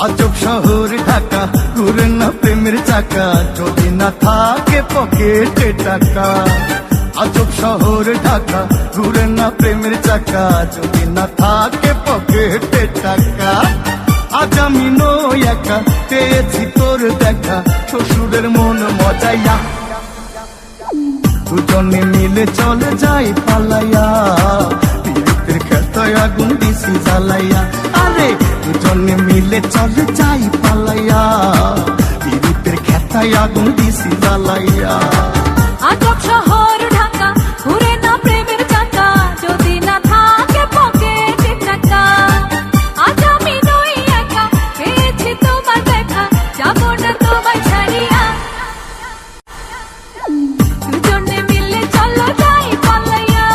আজব শহর ঢাকা, ঘুরে না প্রেমের চাকা, যদি না থাকে পকেটে টাকা। আজব শহর ঢাকা, ঘুরে না প্রেমের চাকা, যদি না থাকে পকেটে টাকা। আজ আমি নই একা, পেয়েছি তোর দেখা, শ্বশুরের মন মজাইয়া। দুজনে মিলে চলে যাই পালাইয়া, পীড়িতের খেতায় আগুন দিছি জ্বালাইয়া। আরে দুজনে মিলে চলে যাই পালাইয়া, পীড়িতের খেতায় আগুন দিছি জ্বালাইয়া। আজব শহর ঢাকা, ঘুরে না প্রেমের চাকা, যদি না থাকে পকেটে টাকা। আজ আমি নই একা, পেয়েছি তোমার দেখা, যাবো না তোমায় ছাড়িয়া। দুজনে মিলে চলো যাই পালাইয়া,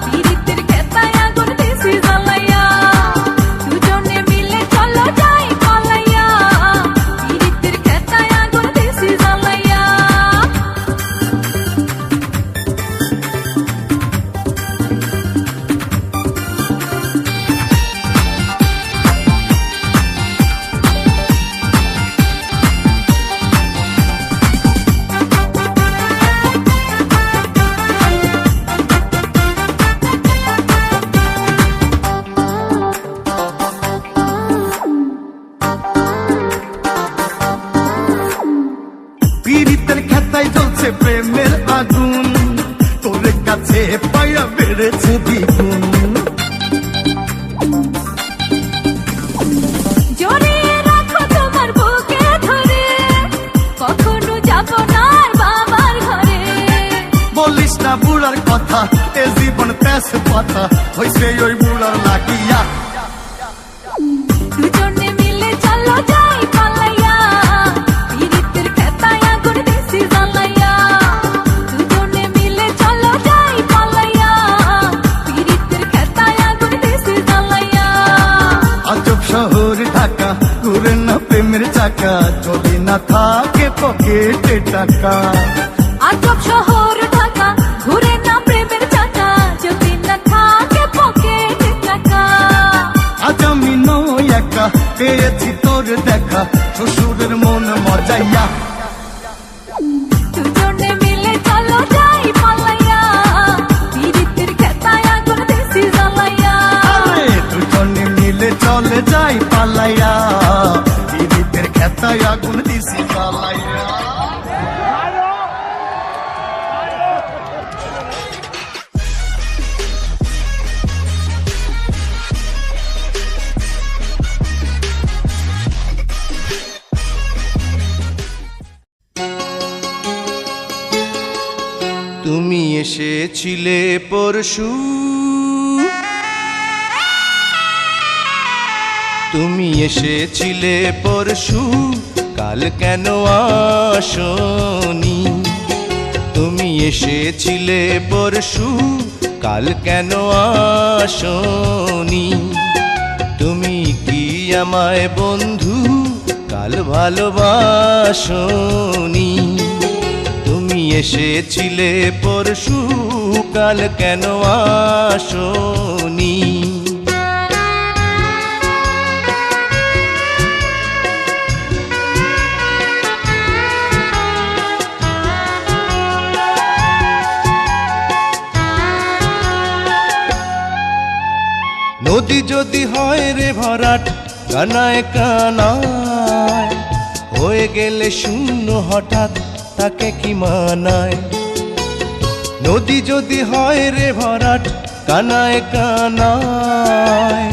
পীড়িতের খেতায় আগুন দিছি জ্বালাইয়া। দুজনে মিলে চলো যাই পালাইয়া, পীড়িতের খেতায় আগুন দিছি জ্বালাইয়া। পীড়িতের খেতায় জ্বলছে প্রেমের আগুন, তোর কাছে পায়া বেড়েছে দ্বিগুণ। জড়িয়ে রাখো তোমার বুকে ধরে, কখনো যাবো না আর বাবার ঘরে। বলিস না বুড়ার কথা, এ জীবন তেজ পাতা, হইছে ওই বুড়ার লাগিয়া। দুজনে মিলে চলো যাই পালাইয়া, পীড়িতের খেতায় আগুন দিছি জ্বালাইয়া। দুজনে মিলে চলো যাই পালাইয়া, পীড়িতের খেতায় আগুন দিছি জ্বালাইয়া। আজব শহর ঢাকা, ঘুরে না প্রেমের চাকা, যদি না থাকে পকেটে টাকা। আজব শহর ঢাকা, ঘুরে না প্রেমের চাকা, যদি না থাকে পকেটে টাকা। আজ আমি নই একা, পেয়েছি তোর দেখা, শ্বশুরের মন মজাইয়া। দুজনে মিলে চলো যাই পালাইয়া, পীড়িতের খেতায় আগুন দিছি জ্বালাইয়া। আরে দুজনে মিলে চলে যাই পালাইয়া, পীড়িতের খেতায় আগুন দিছি জ্বালাইয়া। তুমি এসেছিলে পরশু, তুমি এসেছিলে পরশু, কাল কেন আসনি? তুমি এসেছিলে পরশু, কাল কেন আসনি? তুমি কি আমায় বন্ধু কাল ভালোবাসনি? তুমি এসেছিলে পরশু, কাল কেন আসনি? নদী যদি হয় রে ভরাট, কানায় কানায় হয়ে গেলে শূন্য হঠাৎ, তাকে কি মানায়? নদী যদি হয় রে ভরাট, কানায় কানায়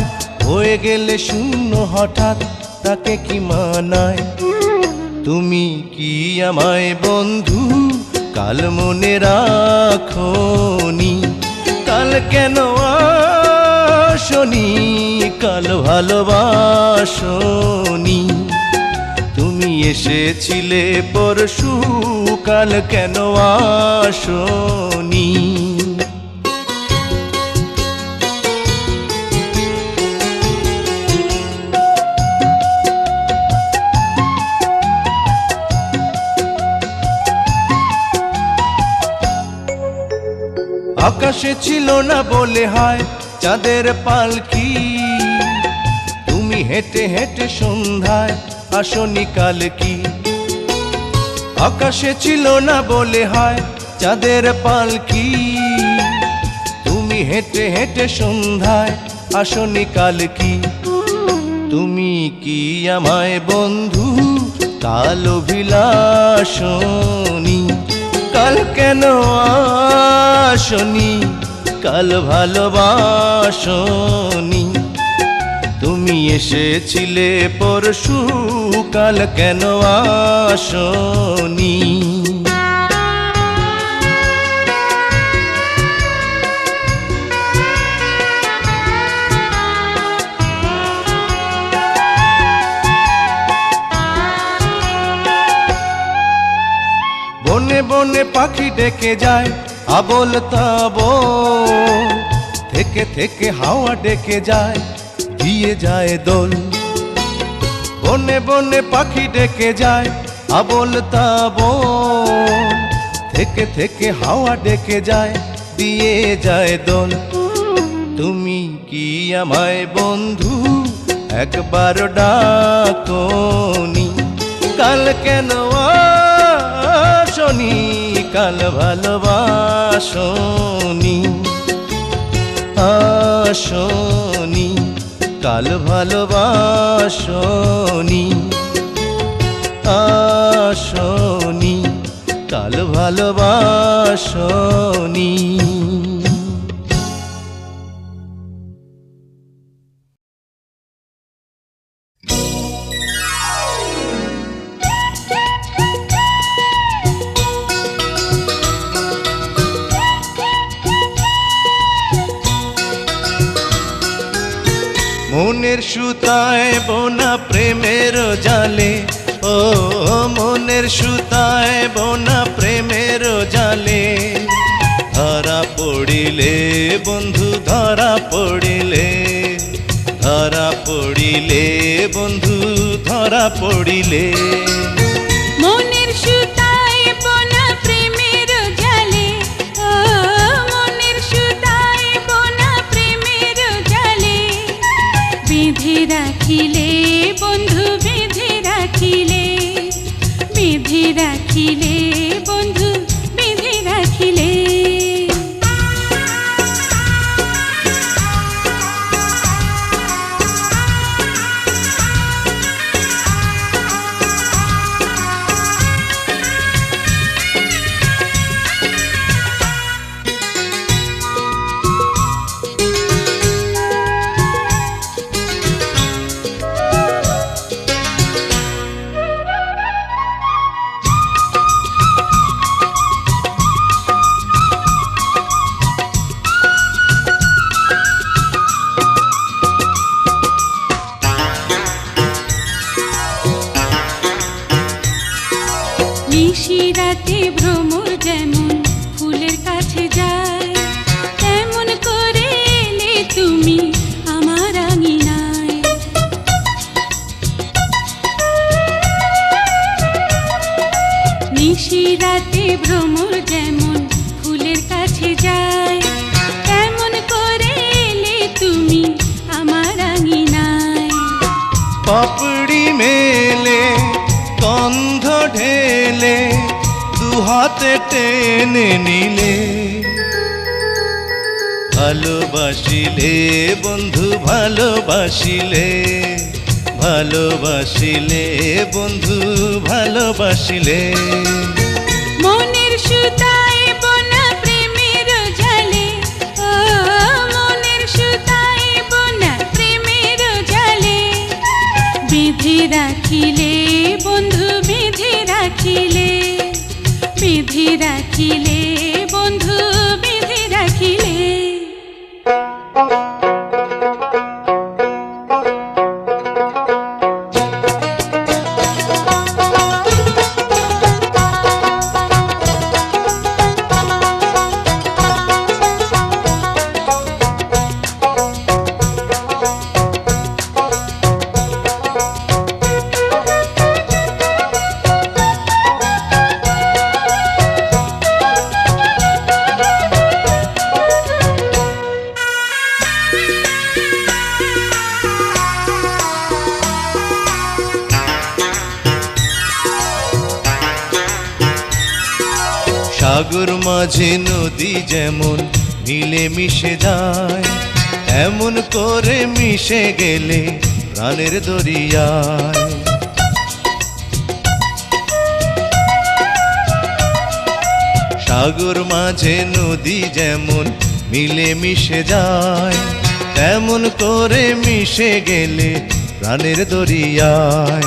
হয়ে গেলে শূন্য হঠাৎ, তাকে কি মানায়? তুমি কি আমায় বন্ধু কাল মনে রাখোনি? কাল কেন আসনি? কাল ভালোবাসনি? তুমি এসেছিলে পরশু, কাল কেন আসনি? আকাশে ছিল না বলে হয় চাঁদের পালকি, তুমি হেঁটে হেঁটে সন্ধ্যায় আসনি কাল কি? আকাশে ছিল না বলে হয় চাঁদের পালকি, তুমি হেঁটে হেঁটে সন্ধ্যায় আসনি কাল কি? তুমি কি আমায় বন্ধু কাল অভিলাষনি? কাল কেন আসনি? কাল ভালোবাসনি? তুমি এসেছিলে পরশু, কাল কেন আসনি? বনে বনে পাখি ডেকে যায় আবোল তাবোল, থেকে থেকে হাওয়া ডেকে যায় দিয়ে যায় দোল। বনে বনে পাখি ডেকে যায় আবোল তাবোল, থেকে থেকে হাওয়া ডেকে যায় দিয়ে যায় দোল। তুমি কি আমায় বন্ধু একবার ডাকনি? কাল কেন আসনি? কাল ভালোবাসনি? আসনি? কাল ভালোবাসনি? আসনি? কাল ভালোবাসনি? মনের সুতায় বোনা প্রেমের জালে, ও মনের সুতায় বোনা প্রেমের জালে, ধরা পড়িলে বন্ধু ধরা পড়িলে, ধরা পড়িলে বন্ধু ধরা পড়িলে। মনের সুতায় বোনা প্রেমের জালে, ও মনের সুতায় বোনা প্রেমের জালে, বেঁধে রাখিলে বন্ধু বেঁধে রাখিলে, বেঁধে রাখিলে বন্ধু বেঁধে রাখিলে। নিশিরাতে ভ্রমর যেমন ফুলের কাছে যায়, তেমন করে এলে তুমি আমার আঙিনায়। নিশিরাতে ভ্রমর যেমন ফুলের কাছে যায়, তেমন করে এলে তুমি আমার আঙিনায়। পাপড়ি মেলে গন্ধ ঢেলে দুহাতে টেনে নিলে, ভালোবাসিলে বন্ধু ভালোবাসিলে, ভালোবাসিলে বন্ধু ভালোবাসিলে। মনের সুতায় বোনা প্রেমের জালে, ও মনের সুতায় বোনা প্রেমের জালে, বেঁধে রাখিলে বন্ধু বেঁধে রাখিলে, বেঁধে রাখিলে বন্ধু বেঁধে রাখিলে। সাগর মাঝে নদী যেমন মিলে মিশে যায়, এমন করে মিশে গেলে প্রাণের দরিয়ায়। সাগর মাঝে নদী যেমন মিলে মিশে যায়, তেমন করে মিশে গেলে প্রাণের দরিয়ায়।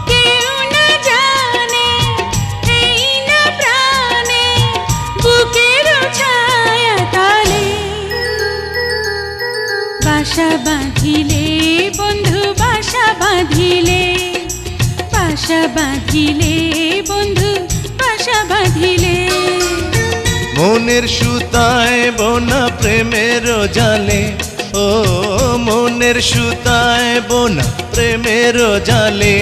কেউ না জানে এই না প্রাণে বুকের ছায়া তলে বাসা বাঁধিলে বন্ধু বাসা বাঁধিলে, বাসা বাঁধিলে বন্ধু বাসা বাঁধিলে। মনের সুতায় বোনা প্রেমের জালে, ও মনের সুতায় বোনা প্রেমের জালে,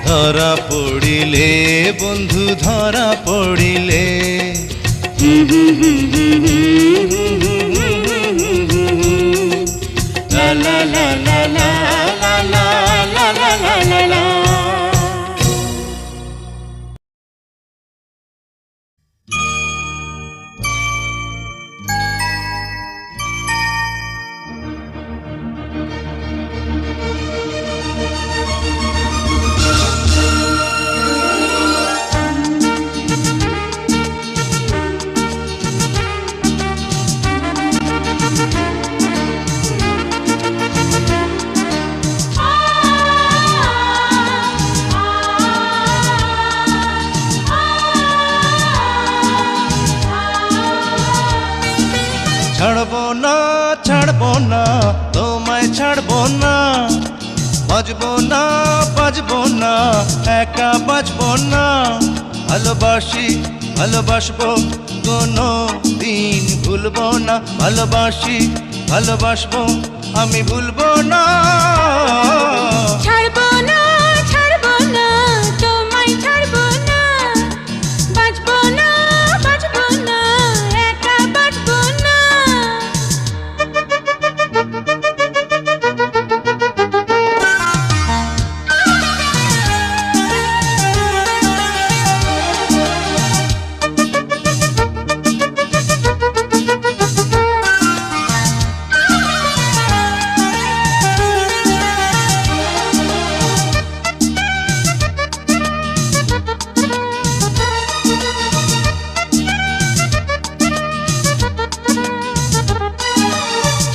ধরা পড়িলে বন্ধু ধরা পড়িলে। লা লা লা লা লা লা লা লা লা লা লা। ছাড়বো না ছাড়বো না তোমায় ছাড়বো না, বাজবো না বাজবো না একা বাজবো না। ভালোবাসি ভালোবাসবো কোনো দিন ভুলবো না, ভালোবাসি ভালোবাসবো আমি ভুলবো না। ছাড়বো না ছাড়বো না তোমায় ছাড়বো না, বাঁচবো না বাঁচবো না একা বাঁচবো না।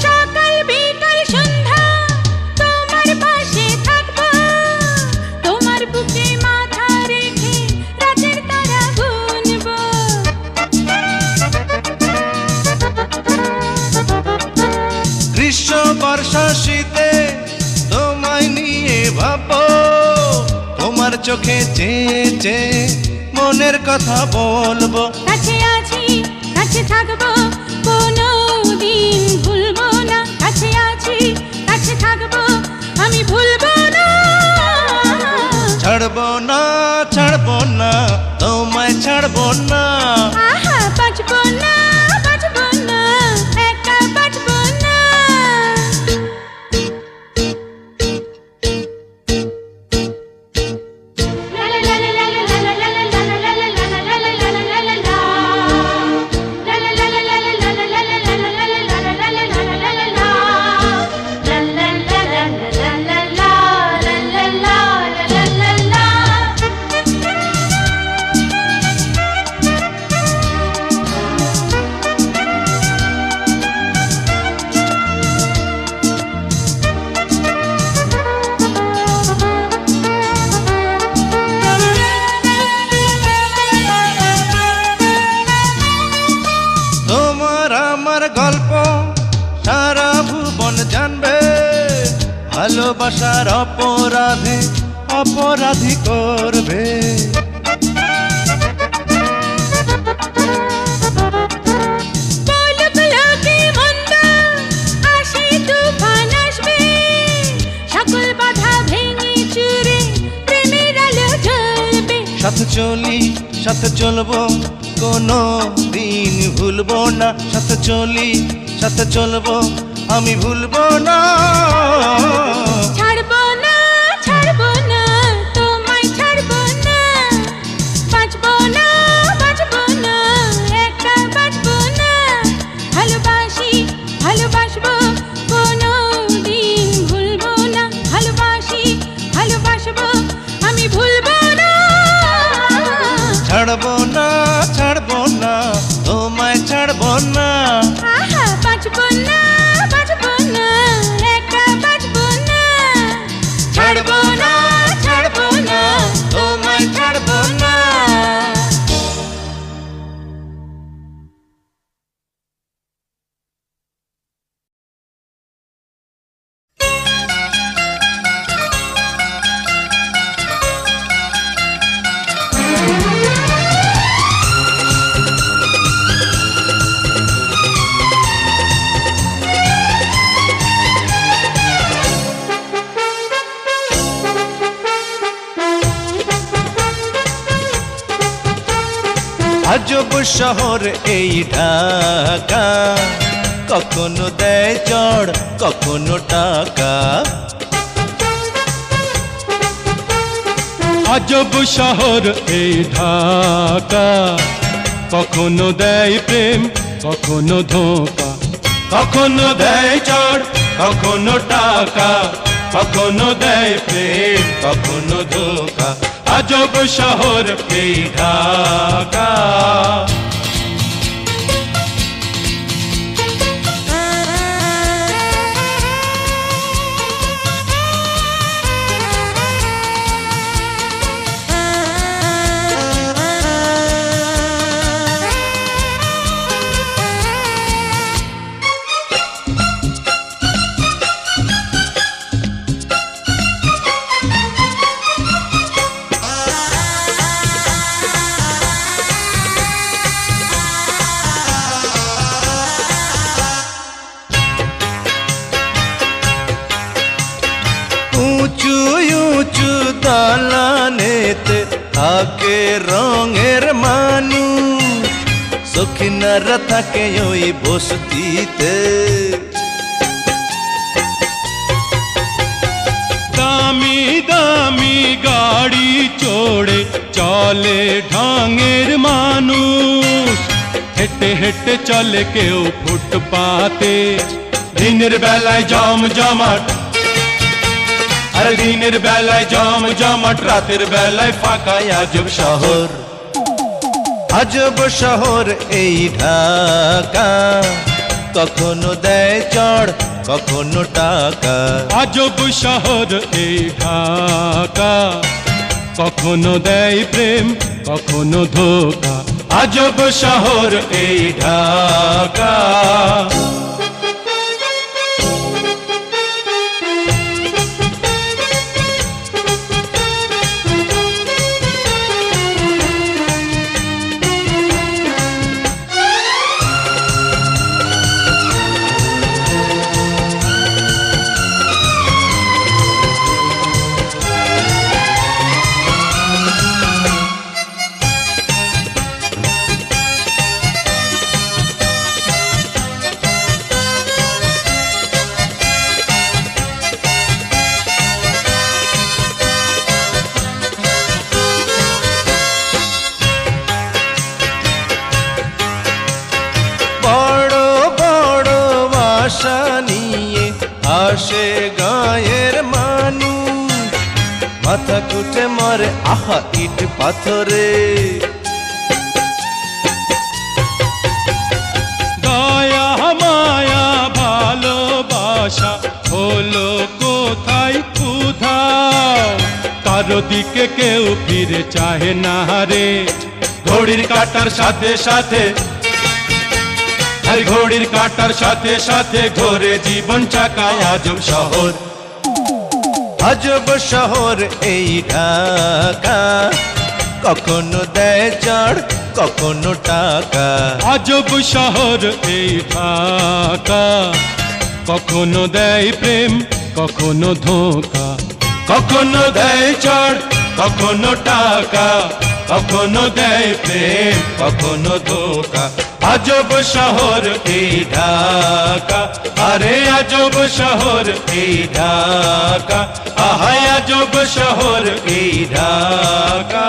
সকাল বিকাল সন্ধ্যা তোমার পাশে থাকবো, তোমার বুকে মাথা রেখে রাতের তারা গুনবো। গ্রীষ্ম বর্ষা শীতে তোমায় নিয়ে ভাবো, তোমার চোখে চেয়ে চেয়ে মনের কথা বলবো। কাছে আছি কাছে থাকবো কোনো দিন ভুলবো না, কাছে আছি কাছে থাকবো আমি ভুলবো না। ছাড়বো না ছাড়বো না তোমায় ছাড়বো না, আহা বাঁচবো না বাঁচবো না একা বাঁচবো না। তোমার আমার গল্প সারা ভুবন জানবে, ভালোবাসার অপরাধে অপরাধী করবে। বলুক লোকে মন্দ আসে তুফান আসবে, সকল বাধা ভেঙে চুরে প্রেমের আলো জ্বলবে। সাথে চলি সাথে চলবো কোনো দিন ভুলবো না, সাথে চলি সাথে চলবো আমি ভুলবো না। ছাড়বো না ছাড়বো না তোমায় ছাড়বো না, বাঁচবো না বাঁচবো না ছাড়বো না ছাড়বো না তোমায় ছাড়বো না আহা বাঁচবো না বাঁচবো না একা বাঁচবো না ছাড়বো না ছাড়বো না তোমায় ছাড়বো না আজব শহর এই ঢাকা কখনো দেয় চড় কখনো টাকা আজব শহর এই ঢাকা কখনো দেয় প্রেম কখনো ধোঁকা কখনো দেয় চড় কখনো টাকা কখনো দেয় প্রেম কখনো ধোঁকা আজব শহর এই ঢাকা উঁচু উঁচু দালানেতে থাকে রঙের মানুষ সখিনারা থাকে ওই বসতিতে দামি দামি গাড়ি চড়ে চলে ঢঙের মানুষ হেঁটে হেঁটে চলে কেউ ফুটপাতে দিনের বেলায় জমজমাট আর দিনের বেলায় জমজমাট রাতের বেলায় ফাঁকা আজব শহর আজব শহর এই ঢাকা কখনো দেয় চড় কখনো টাকা আজব শহর এই ঢাকা কখনো দেয় প্রেম কখনো ধোঁকা আজব শহর এই ঢাকা আশা নিয়ে আসে গায়ের মানুষ মাথা কুটে মরে আহা ইট পাথরে দয়া মায়া ভালোবাসা হলো কোথায় কোথাও কারো দিকে কেউ ফিরে চাহে না রে ঘড়ির কাঁটার সাথে সাথে আর ঘড়ির কাঁটার সাথে সাথে ঘোরে জীবন চাকায় আজব শহর আজব শহর এই ঢাকা কখনো দেয় চড় কখনো টাকা আজব শহর এই ঢাকা কখনো দেয় প্রেম কখনো ধোঁকা কখনো দেয় চড় কখনো টাকা কখনো দেয় প্রেম কখনো ধোঁকা আজব শহর এই ঢাকা আরে আজব শহর এই ঢাকা আহা আজব শহর এই ঢাকা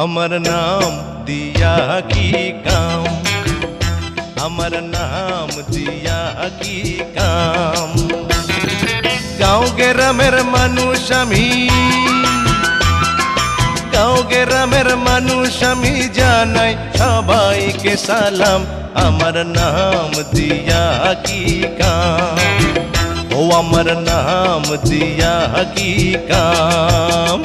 আমার নাম দিয়া কি কাম আমার নাম দিয়া কি কাম। গাঁও গ্রামের মানুষ আমি, গাঁও গ্রামের মানুষ আমি জানাই সবাইকে সালাম। আমার নাম দিয়া কি কাম, ও আমার নাম দিয়া কি কাম।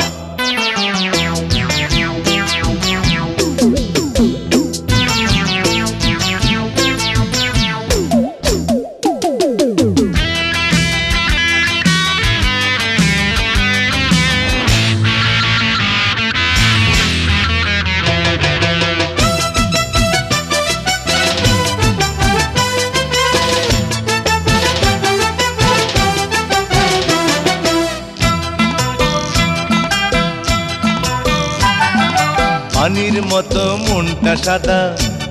পানির মতো মনটা সাদা,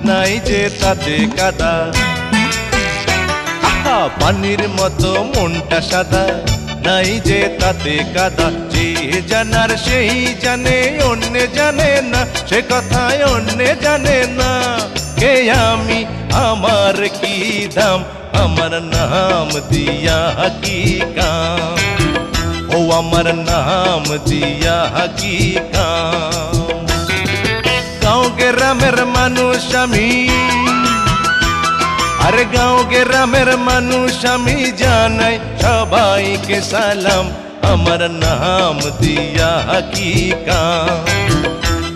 নাই যে তাতে কাদা। আহা, পানির মতো মনটা সাদা, নাই যে তাতে কাদা। যে জানার সেই জানে, অন্য জানে না, সে কথায় অন্য জানে না। কে আমি, আমার কি দাম, আমার নাম দিয়া কি কাম, ও আমার নাম দিয়া কি কাম। গাঁও গ্রামের মানুষ আমি, আরে গাঁও গ্রামের মানুষ আমি জানাই সবাইকে সালাম। আমার নাম দিয়া কি কাম,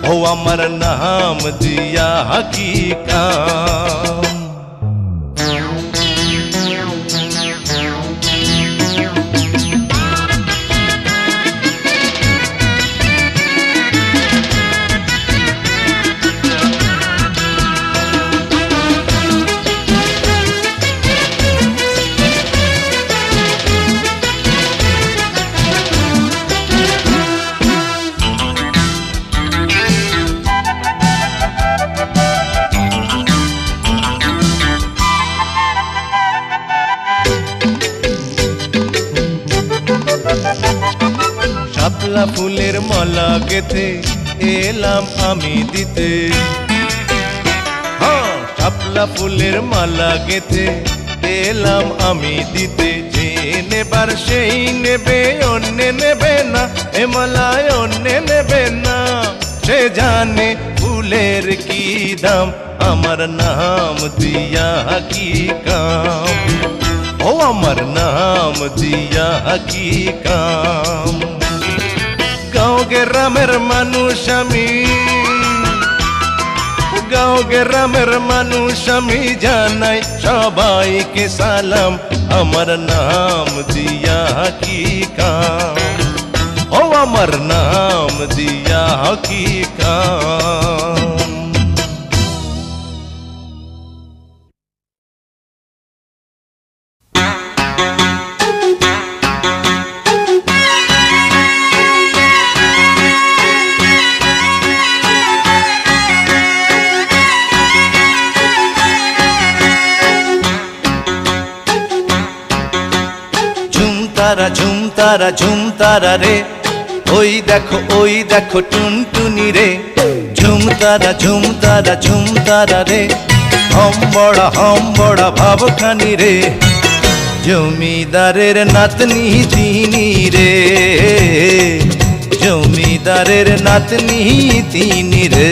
ও আমার নাম দিয়া কি কাম। শাপলা ফুলের মালা গেথে এলাম আমি দিতে। হ্যাঁ, শাপলা ফুলের মালা গেথে এলাম আমি দিতে। যে নেবার সেই নেবে, অন্য নেবে না, এ মালায় অন্য নেবে না। সে জানে ফুলের কি দাম, আমার নাম দিয়া কি কাম, ও আমার নাম দিয়া কি কাম। গাঁও গ্রামের মানুষ আমি, গাঁও গ্রামের মানুষ আমি জানাই সবাইকে সালাম। আমার নাম দিয়া কি কাম, ও আমার নাম দিয়া কি কাম। ঝুমতারা ঝুমতারা রে, ওই দেখো টুনটুনি রে। ঝুমতারা ঝুমতারা ঝুমতারা রে, হম্বড়া ভাবখানি রে। জমিদারের নাতনি তিনি রে, জমিদারের নাতনি তিনি রে।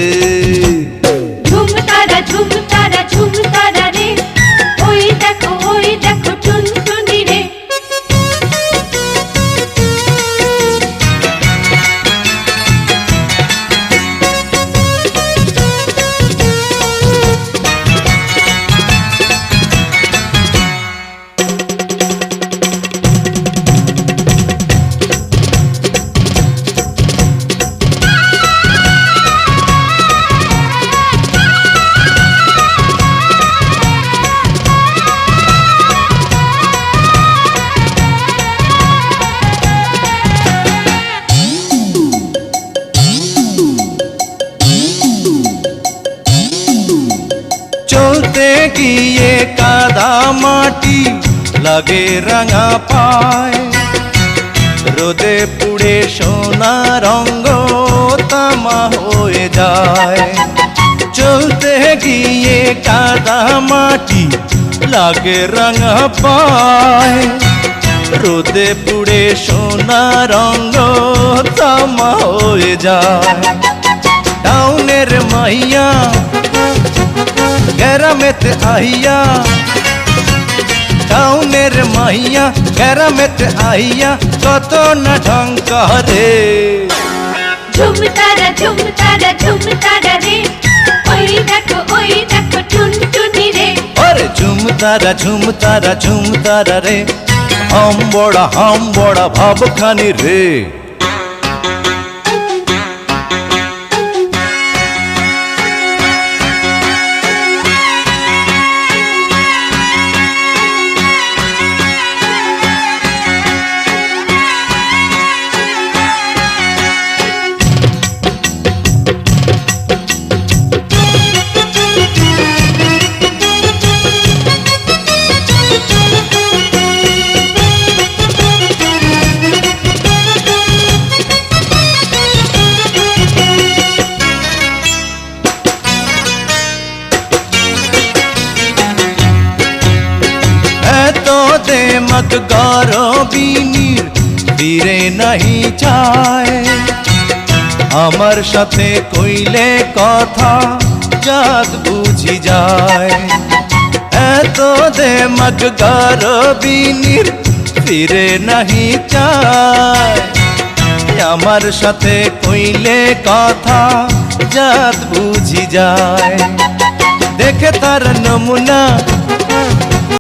ঝুমতারা ঝুমতারা ঝুমতারা রে, ওই দেখো টুনটুনি রে। চলতে গিয়ে কাদা মাটি লাগে রাঙা পায়, রোদে পুড়ে সোনা রঙ্গ তামা হয়ে যায়। চলতে গিয়ে কাদা মাটি লাগে রাঙা পায়, রোদে পুড়ে সোনা রঙ তামা হয়ে যায়। টাউনের মাইয়া গ্রামেতে আইয়া, টাউনের মাইয়া গ্রামেতে আইয়া কত না ঢং করে। ঝুমতারা ঝুমতারা ঝুমতারা রে, ওই দেখো টুনটুনি রে। ওরে ঝুমতারা ঝুমতারা ঝুমতারা রে, হাম বড়া ভাবখানি রে। মগ গরবিনীর ফিরে নাহি যায়, আমার সাথে কইলে কথা জাত বুঝি যায়। এত দে মগ গরবিনীর ফিরে নাহি যায়, আমার সাথে কইলে কথা জাত বুঝি যায়। দেখে তার নমুনা